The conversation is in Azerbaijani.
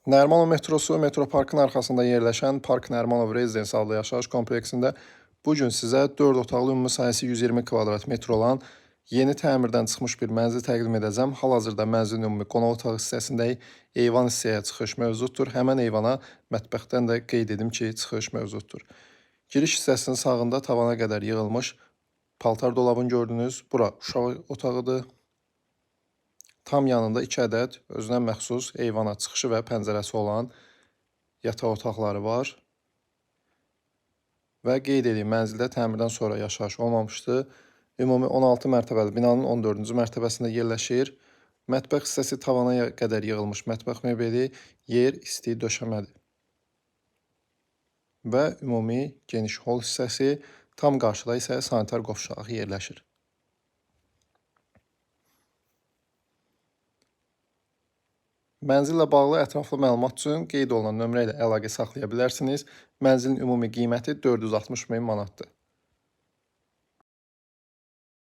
Nərimanov metrosu metroparkın arxasında yerləşən Park Nərimanov Residence adlı yaşayış kompleksində bu gün sizə 4 otaqlı ümumi sayəsi 120 kvadrat metr olan yeni təmirdən çıxmış bir mənzil təqdim edəcəm. Hal-hazırda mənzilin ümumi qonaq otağı hissəsindəyik. Eyvan hissəyə çıxış mövcuddur. Həmən eyvana mətbəxdən də qeyd edim ki, çıxış mövcuddur. Giriş hissəsinin sağında tavana qədər yığılmış paltar dolabını gördünüz. Bura uşaq otağıdır. Tam yanında 2 ədəd özünə məxsus eyvana çıxışı və pəncərəsi olan yataq otaqları var. Və qeyd edeyim, mənzildə təmirdən sonra yaşayış olmamışdı. Ümumi 16 mərtəbəli binanın 14-cü mərtəbəsində yerləşir. Mətbəx hissəsi tavana qədər yığılmış mətbəx mebeli, yer, isti döşəmədir. Və ümumi geniş hol hissəsi, tam qarşıda isə sanitar qovşağı yerləşir. Mənzillə bağlı ətraflı məlumat üçün qeyd olunan nömrə ilə əlaqə saxlaya bilərsiniz. Mənzilin ümumi qiyməti 460 min manatdır.